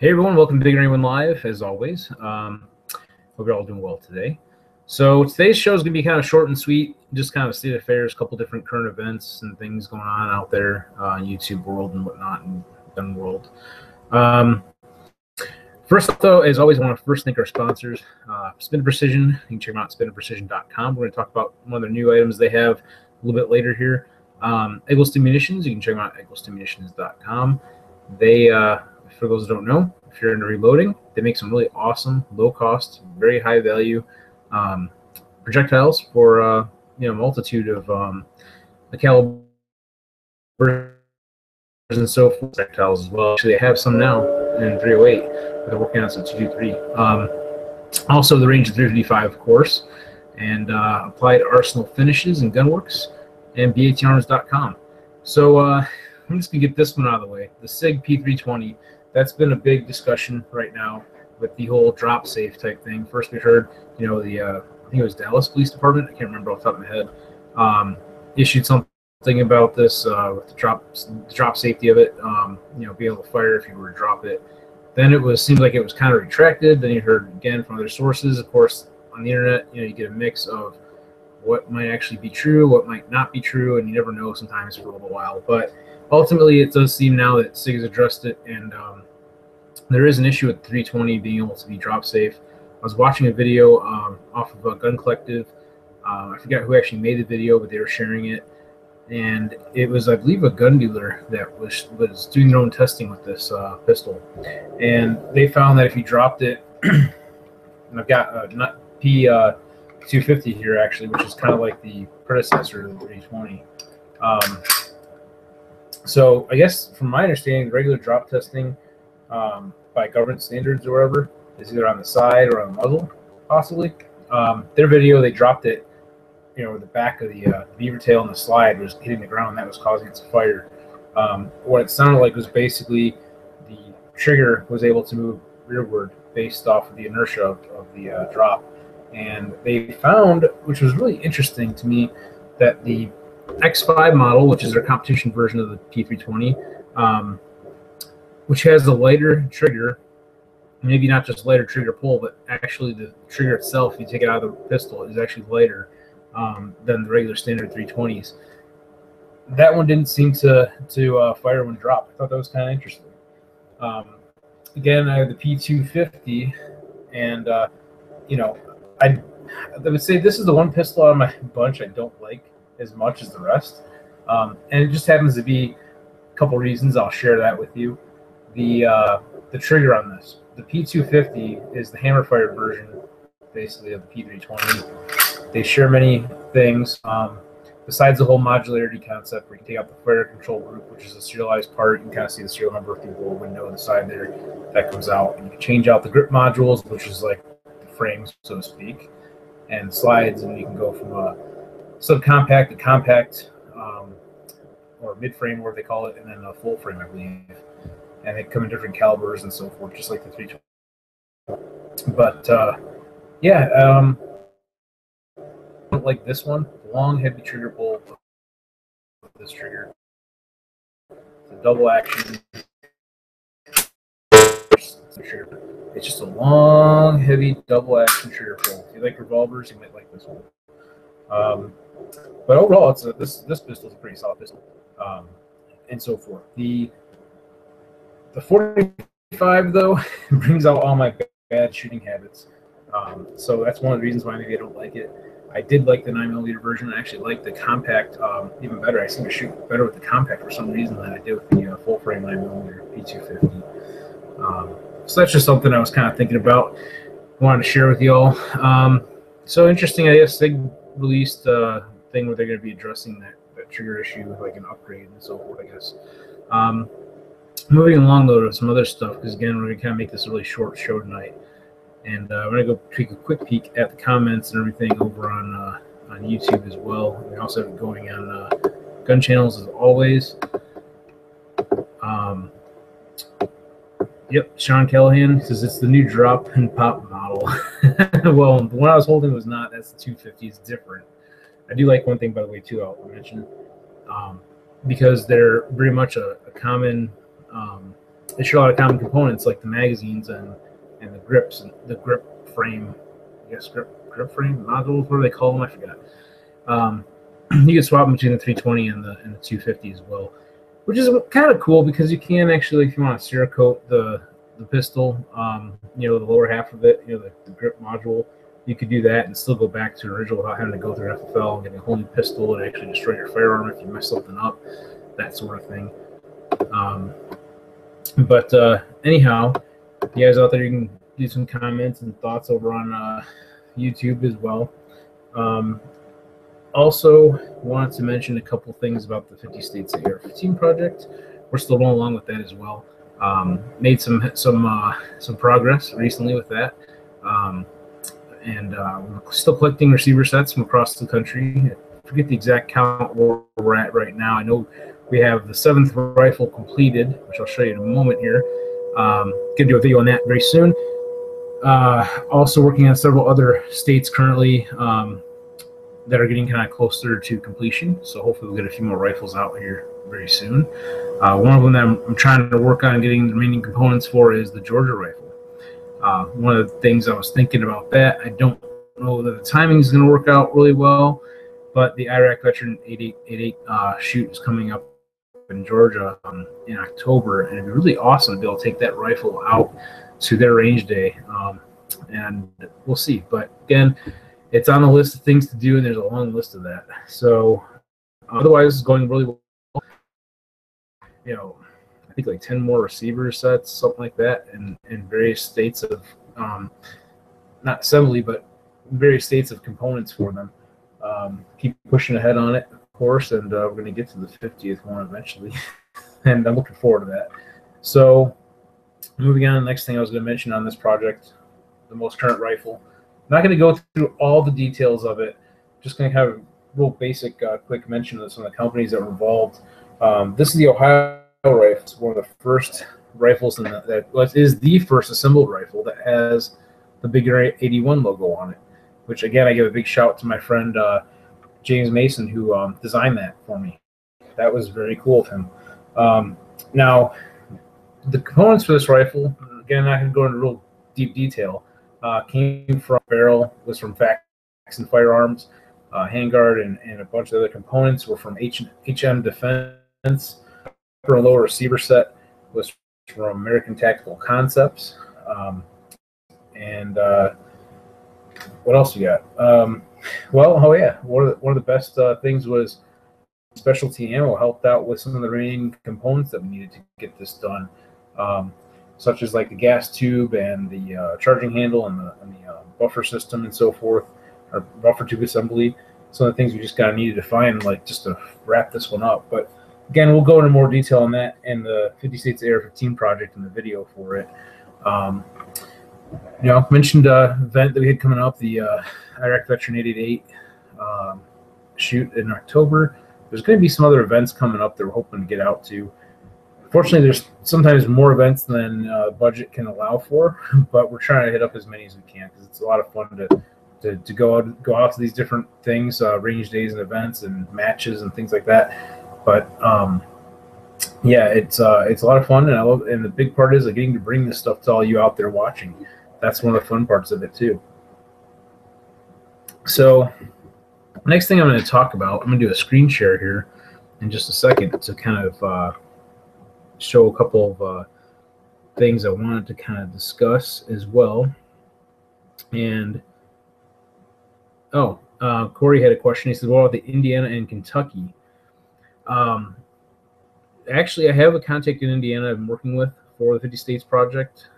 Hey everyone, welcome to BigGunner81 Live, as always. Hope you're all doing well today. So today's show is going to be kind of short and sweet, just kind of state of affairs, a couple different current events and things going on out there, YouTube world and whatnot, and gun world. First up, though, as always, I want to first thank our sponsors, Spin Precision. You can check them out at spinprecision.com. We're going to talk about one of their new items they have a little bit later here. Eggleston Munitions, you can check them out at egglestonmunitions.com. They for those that don't know, if you're into reloading, they make some really awesome, low-cost, very high-value projectiles for a multitude of the calibers and so forth. Projectiles as well. Actually, they have some now in 308. They're working on some 223. Also, the range of 355, of course, and Applied Arsenal Finishes and Gunworks, and BATArms.com. So I'm just gonna get this one out of the way. The SIG P320. That's been a big discussion right now with the whole drop safe type thing. First we heard, the I think it was Dallas Police Department, I can't remember off the top of my head, issued something about this with the drop safety of it, being able to fire if you were to drop it. Then it seemed like it was kind of retracted. Then you heard again from other sources. Of course, on the internet, you get a mix of what might actually be true, what might not be true, and you never know sometimes for a little while. But ultimately, it does seem now that SIG has addressed it, and there is an issue with 320 being able to be drop safe. I was watching a video off of a Gun Collective. I forgot who actually made the video, but they were sharing it, and it was, I believe, a gun dealer that was doing their own testing with this pistol, and they found that if you dropped it, and I've got not P250 here actually, which is kind of like the predecessor to the 320. So I guess from my understanding, regular drop testing by government standards or whatever is either on the side or on the muzzle, possibly. Their video, they dropped it, the back of the beaver tail and the slide was hitting the ground. That was causing it to fire. What it sounded like was basically the trigger was able to move rearward based off of the inertia of the drop. And they found, which was really interesting to me, that the X5 model, which is their competition version of the P320, which has a lighter trigger, maybe not just lighter trigger pull, but actually the trigger itself, if you take it out of the pistol, is actually lighter than the regular standard 320s. That one didn't seem to fire when dropped. I thought that was kind of interesting. Again, I have the P250, and I would say this is the one pistol out of my bunch I don't like as much as the rest, and it just happens to be a couple reasons. I'll share that with you. The trigger on this, the P250 is the hammer fired version, basically, of the P320. They share many things besides the whole modularity concept, where you can take out the fire control group, which is a serialized part. You can kind of see the serial number through the little window on the side there that comes out, and you can change out the grip modules, which is like the frames, so to speak, and slides, and you can go from a subcompact to compact, or mid-frame, whatever they call it, and then a full frame, I believe. And they come in different calibers and so forth, just like the 320. But I don't like this one. Long, heavy trigger pull. This trigger. It's a double action. It's just a long, heavy double action trigger pull. If you like revolvers, you might like this one. But overall, this pistol is a pretty solid pistol, and so forth. The 45, though, brings out all my bad shooting habits. So that's one of the reasons why maybe I don't like it. I did like the 9mm version. I actually like the compact even better. I seem to shoot better with the compact for some reason than I did with the full frame 9mm P250. So that's just something I was kind of thinking about. Wanted to share with y'all. So interesting, I guess they released a thing where they're going to be addressing that trigger issue with like an upgrade and so forth, I guess. Moving along, though, to some other stuff, because again, we're going to kind of make this a really short show tonight. And I'm going to go take a quick peek at the comments and everything over on YouTube as well. We also have it going on gun channels as always. Yep, Sean Callahan says it's the new drop and pop model. Well, the one I was holding was not. That's the 250. It's different. I do like one thing, by the way, too, I'll mention, because they're very much a common they share a lot of common components like the magazines and the grips and the grip frame. I guess grip frame modules. What do they call them? I forgot. You can swap them between the 320 and the 250 as well, which is kind of cool because you can actually, if you want to Cerakote the pistol, you know, the lower half of it, you know, the grip module, you could do that and still go back to original without having to go through FFL and get a whole new pistol and actually destroy your firearm if you mess something up, that sort of thing. But anyhow, you guys out there, you can do some comments and thoughts over on YouTube as well. Also, wanted to mention a couple things about the 50 States AR-15 project. We're still going along with that as well. Made some progress recently with that, and we're still collecting receiver sets from across the country. I forget the exact count where we're at right now. I know we have the 7th rifle completed, which I'll show you in a moment here. Gonna do a video on that very soon. Also working on several other states currently that are getting kind of closer to completion. So hopefully we'll get a few more rifles out here very soon. One of them that I'm trying to work on getting the remaining components for is the Georgia rifle. One of the things I was thinking about that, I don't know that the timing is going to work out really well, but the Iraq Veteran 8888 shoot is coming up in Georgia in October, and it'd be really awesome to be able to take that rifle out to their range day, and we'll see. But again, it's on the list of things to do, and there's a long list of that. So otherwise, it's going really well. You know, I think like 10 more receiver sets, something like that, in various states of, not assembly, but various states of components for them. Keep pushing ahead on it, of course, and we're going to get to the 50th one eventually, and I'm looking forward to that. So moving on, the next thing I was going to mention on this project, the most current rifle. I'm not going to go through all the details of it. Just going to have a real basic, quick mention of some of the companies that were involved. This is the Ohio rifle. It's one of the first rifles that is the first assembled rifle that has the BigGunner81 logo on it. Which again, I give a big shout to my friend James Mason, who designed that for me. That was very cool of him. Now, the components for this rifle, again, I'm not going to go into real deep detail. Came from barrel, was from Faxon Firearms, handguard, and a bunch of other components were from HM Defense. Upper and lower receiver set was from American Tactical Concepts. What else you got? One of the best things was Specialty Ammo helped out with some of the remaining components that we needed to get this done. Such as like the gas tube and the charging handle and the buffer system and so forth, or buffer tube assembly. Some of the things we just kind of needed to find, like just to wrap this one up. But again, we'll go into more detail on that in the 50 States AR-15 project and the video for it. You know, mentioned event that we had coming up, the Iraq Veteran 888 shoot in October. There's going to be some other events coming up that we're hoping to get out to. Fortunately, there's sometimes more events than budget can allow for, but we're trying to hit up as many as we can because it's a lot of fun to go out to these different things, range days and events and matches and things like that. But yeah, it's a lot of fun, and I love. And the big part is getting to bring this stuff to all you out there watching. That's one of the fun parts of it too. So, next thing I'm going to talk about, I'm going to do a screen share here in just a second to kind of show a couple of things I wanted to kind of discuss as well. And Corey had a question. He said, "What about the Indiana and Kentucky?" Actually, I have a contact in Indiana I'm working with for the 50 States project.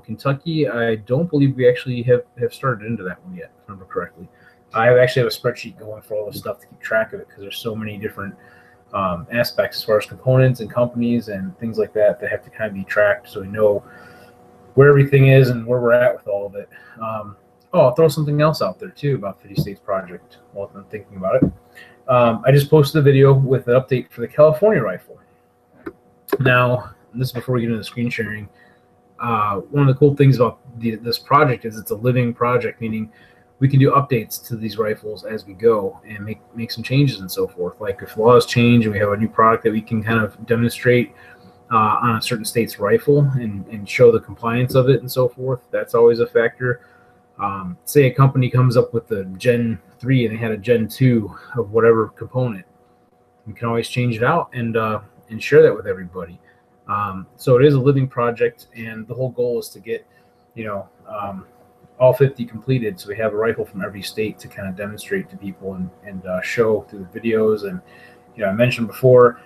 Kentucky, I don't believe we actually have started into that one yet, if I remember correctly. I actually have a spreadsheet going for all this stuff to keep track of it because there's so many different aspects as far as components and companies and things like that that have to kind of be tracked so we know where everything is and where we're at with all of it. I'll throw something else out there too about 50 States project while I'm thinking about it. I just posted a video with an update for the California rifle. Now, this is before we get into the screen sharing. One of the cool things about this project is it's a living project, meaning we can do updates to these rifles as we go and make some changes and so forth. Like if laws change and we have a new product that we can kind of demonstrate, on a certain state's rifle and show the compliance of it and so forth. That's always a factor. Say a company comes up with the Gen 3 and they had a Gen 2 of whatever component. You can always change it out and share that with everybody. So it is a living project, and the whole goal is to get, all 50 completed, so we have a rifle from every state to kind of demonstrate to people and show through the videos. And I mentioned before,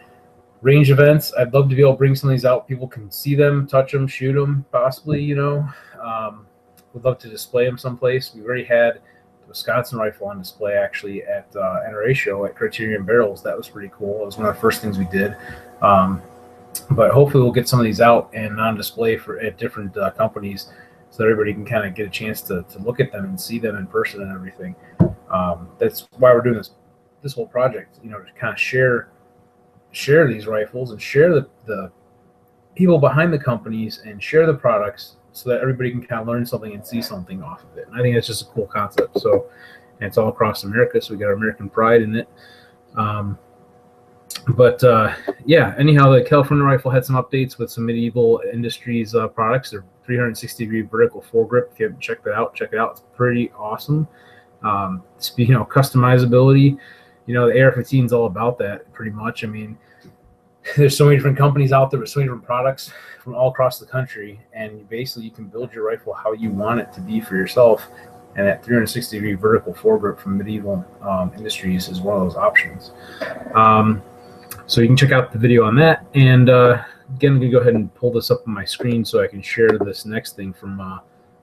range events. I'd love to be able to bring some of these out. People can see them, touch them, shoot them, possibly. Would love to display them someplace. We already had the Wisconsin rifle on display actually at NRA show at Criterion Barrels. That was pretty cool. It was one of the first things we did. But hopefully we'll get some of these out and on display at different companies, so that everybody can kind of get a chance to look at them and see them in person and everything. That's why we're doing this whole project, to kind of share these rifles and share the people behind the companies and share the products, so that everybody can kind of learn something and see something off of it. And I think that's just a cool concept. So, and it's all across America, so we got American pride in it. Yeah, anyhow, the California rifle had some updates with some Medieval Industries products. They're 360-degree vertical foregrip. If you haven't checked that out, check it out. It's pretty awesome. Customizability. The AR-15 is all about that, pretty much. I mean, there's so many different companies out there with so many different products from all across the country, and you can build your rifle how you want it to be for yourself. And that 360-degree vertical foregrip from Medieval Industries is one of those options. So you can check out the video on that. And again, I'm going to go ahead and pull this up on my screen so I can share this next thing from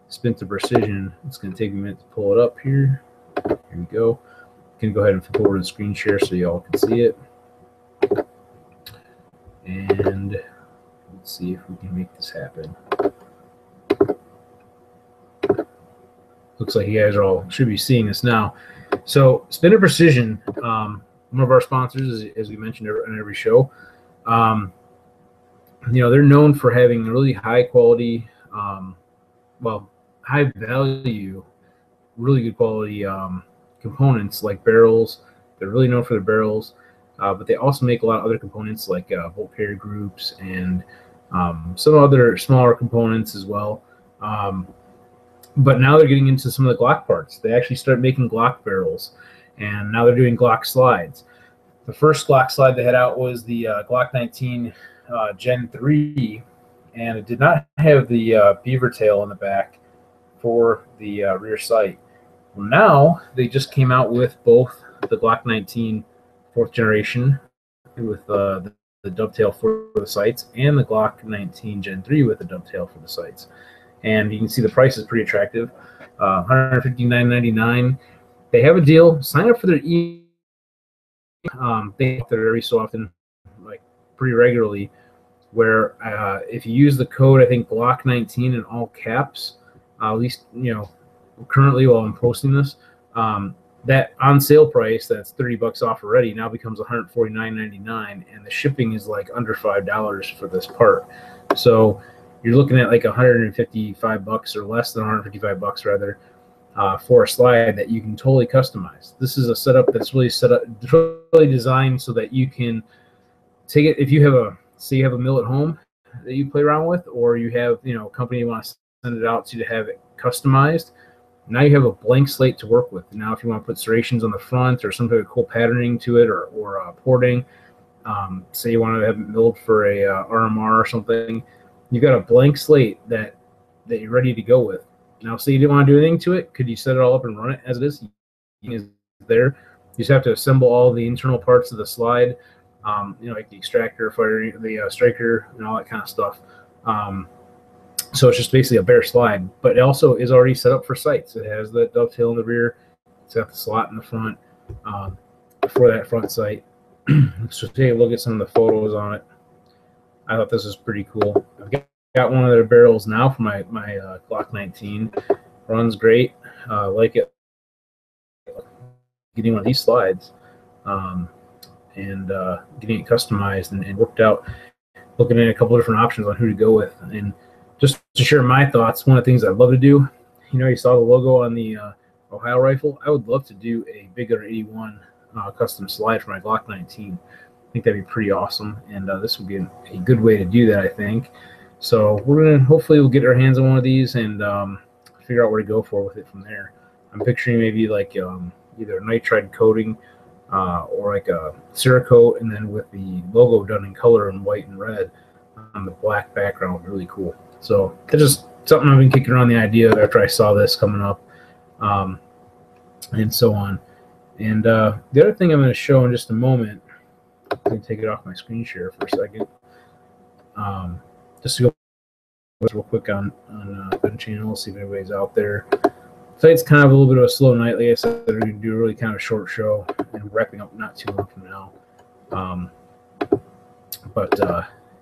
Spin to Precision. It's going to take a minute to pull it up here. Here we go. I'm going to go ahead and flip over to the screen share so you all can see it. And let's see if we can make this happen. Looks like you guys should be seeing this now. So Spin to Precision, one of our sponsors, as we mentioned in every show. They're known for having really high quality, high value, really good quality components like barrels. They're really known for their barrels, but they also make a lot of other components like bolt carrier groups and some other smaller components as well. But now they're getting into some of the Glock parts. They actually start making Glock barrels, and now they're doing Glock slides. The first Glock slide they had out was the Glock 19 Gen 3, and it did not have the beaver tail in the back for the rear sight. Well, now they just came out with both the Glock 19 4th generation with the dovetail for the sights, and the Glock 19 Gen 3 with the dovetail for the sights. And you can see the price is pretty attractive, $159.99. They have a deal. Sign up for their they have every so often, like pretty regularly, where if you use the code, I think Glock 19 in all caps, at least currently while I'm posting this, that on sale price that's $30 off already now becomes $149.99, and the shipping is like under $5 for this part. So you're looking at like $155 or less than $155 rather, for a slide that you can totally customize. This is a setup that's really really designed so that you can take it if you have say you have a mill at home that you play around with, or you have a company you want to send it out to have it customized. Now you have a blank slate to work with. Now if you want to put serrations on the front or some type of cool patterning to it, or porting, say you want to have it milled for a RMR or something, you've got a blank slate that you're ready to go with. Now, say you didn't want to do anything to it, could you set it all up and run it as it is? It's there. You just have to assemble all the internal parts of the slide, like the extractor, the striker, and all that kind of stuff. So it's just basically a bare slide, but it also is already set up for sights. It has the dovetail in the rear. It's got the slot in the front for that front sight. So take a look at some of the photos on it. I thought this was pretty cool. I've got one of their barrels now for my Glock 19. Runs great. Like it. Getting one of these slides and getting it customized and worked out. Looking at a couple of different options on who to go with. And just to share my thoughts, one of the things I'd love to do, you saw the logo on the Ohio rifle. I would love to do a BigGunner81 custom slide for my Glock 19. think that'd be pretty awesome, and this would be a good way to do that, I think. So we're gonna hopefully we'll get our hands on one of these and figure out where to go for with it from there. I'm picturing maybe like either nitride coating or like a Cerakote, and then with the logo done in color in white and red on the black background. Really cool. So that's just something I've been kicking around the idea of after I saw this coming up, and so on. And the other thing I'm going to show in just a moment, I'm going to take it off my screen share for a second, just to go real quick on Gun Channel, see if anybody's out there. Tonight's kind of a little bit of a slow night. Like I said, we're going to do a really kind of short show and wrapping up not too long from now.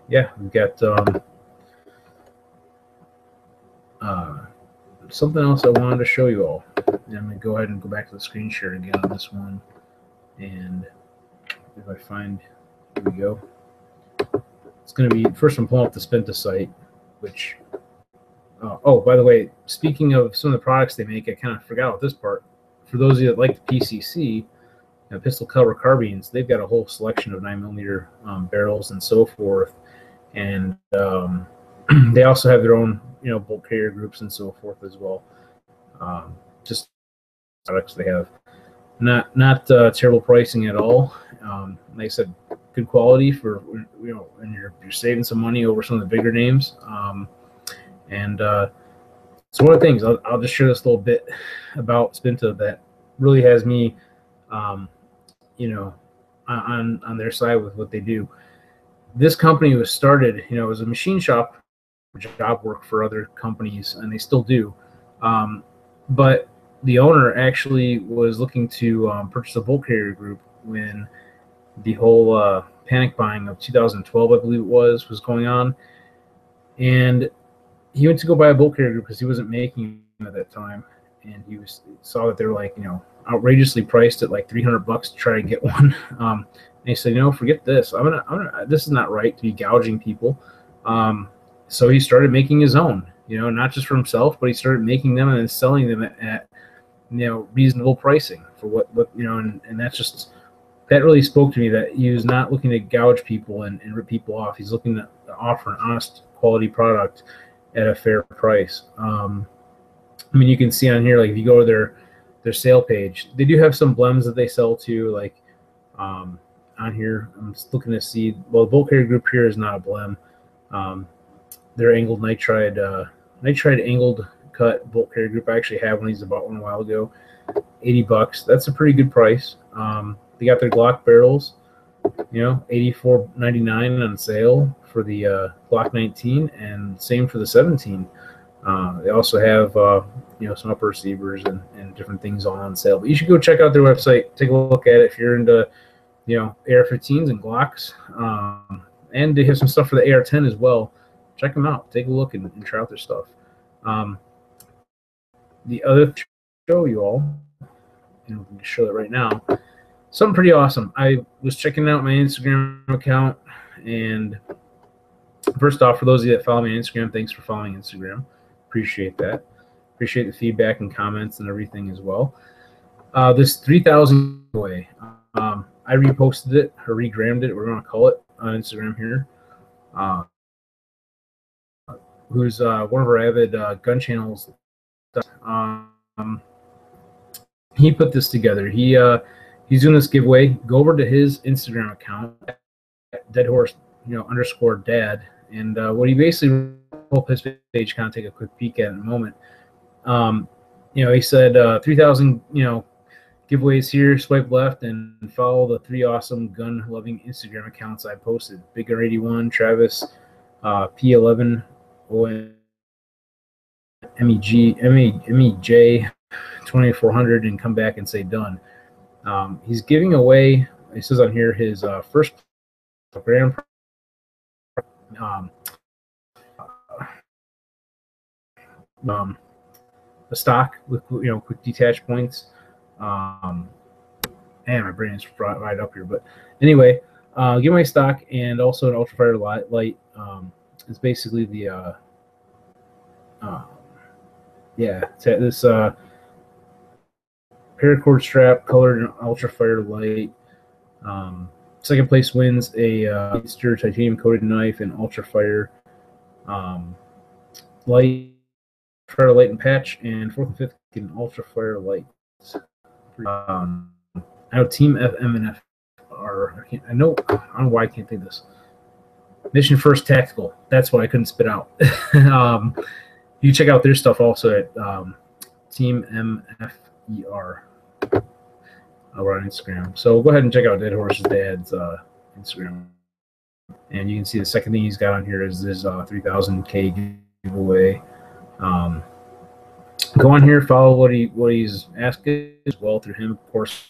Yeah, we've got something else I wanted to show you all. And I'm going to go ahead and go back to the screen share again on this one. And if I find, here we go. It's going to be, first I'm pulling up the Spinta site, which, oh, by the way, speaking of some of the products they make, I kind of forgot about this part. For those of you that like the PCC, pistol caliber carbines, they've got a whole selection of 9mm barrels and so forth. And they also have their own, bolt carrier groups and so forth as well. Just products they have, not terrible pricing at all. Like I said, good quality for and you're saving some money over some of the bigger names. So one of the things I'll just share this little bit about Spinta that really has me, on their side with what they do. This company was started, it was a machine shop, job work for other companies, and they still do. But the owner actually was looking to purchase a bolt carrier group when the whole panic buying of 2012, I believe it was going on. And he went to go buy a bolt carrier group because he wasn't making them at that time. And he saw that they were like, outrageously priced at like $300 to try to get one. And he said, forget this. This is not right to be gouging people. So he started making his own, not just for himself, but he started making them and then selling them at reasonable pricing for what and that really spoke to me, that he was not looking to gouge people and rip people off. He's looking to offer an honest quality product at a fair price. You can see on here, like if you go to their sale page, they do have some blems that they sell too. Like on here, I'm just looking to see. Well, the bolt carrier group here is not a blem. Their angled nitride angled cut bolt carrier group. I actually have one of these, about one a while ago. $80. That's a pretty good price. They got their Glock barrels, $84.99 on sale for the Glock 19, and same for the 17. They also have some upper receivers and different things on sale. But you should go check out their website, take a look at it if you're into AR-15s and Glocks, and they have some stuff for the AR-10 as well. Check them out, take a look and try out their stuff. The other show you all, and we can show it right now. Something pretty awesome. I was checking out my Instagram account, and first off, for those of you that follow me on Instagram, thanks for following Instagram. Appreciate that. Appreciate the feedback and comments and everything as well. This 3,000 giveaway, I reposted it or regrammed it, we're going to call it, on Instagram here. Who's one of our avid gun channels. He put this together. He's doing this giveaway. Go over to his Instagram account, deadhorse _dad, and what he basically hope his page, kind of take a quick peek at in a moment. He said 3,000 giveaways here. Swipe left and follow the 3 awesome gun loving Instagram accounts I posted: BigGunner81, Travis, P11, MEJ 2400, and come back and say done. He's giving away, it says on here, his first grand a stock with quick detach points. And my brain is right up here, but anyway, give my stock and also an ultrafire light. It's basically the this paracord strap, colored and ultrafire light. Second place wins a Easter titanium coated knife and ultra fire light, light and patch, and fourth and fifth get an ultra fire light. I know Team FM and F are. I don't know why I can't think of this. Mission First Tactical. That's what I couldn't spit out. You can check out their stuff also at Team MFER over on Instagram. So go ahead and check out Dead Horse's dad's Instagram. And you can see the second thing he's got on here is this 3000K giveaway. Go on here, follow what he's asking as well through him, of course.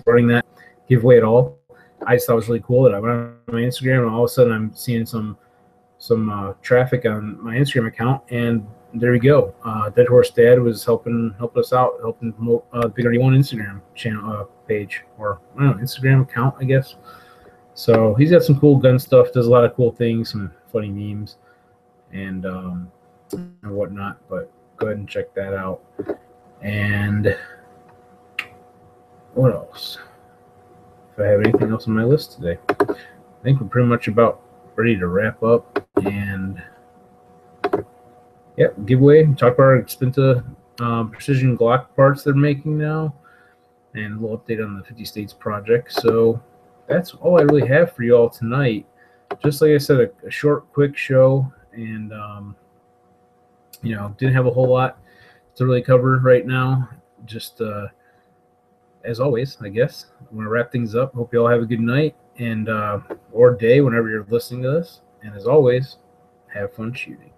Running that giveaway at all, I just thought it was really cool that I went on my Instagram and all of a sudden I'm seeing some traffic on my Instagram account, and there we go. Dead Horse Dad was helping us out, helping promote the BigGunner81 Instagram channel page, or I don't know, Instagram account, I guess. So he's got some cool gun stuff, does a lot of cool things, some funny memes and whatnot. But go ahead and check that out. And what else? If I have anything else on my list today, I think we're pretty much about ready to wrap up. And yeah, giveaway. Talk about our Xpenta precision Glock parts they're making now, and a little update on the 50 States project. So that's all I really have for you all tonight. Just like I said, a short, quick show, and you know, didn't have a whole lot to really cover right now. Just as always, I guess I'm gonna wrap things up. Hope you all have a good night and or day whenever you're listening to this. And as always, have fun shooting.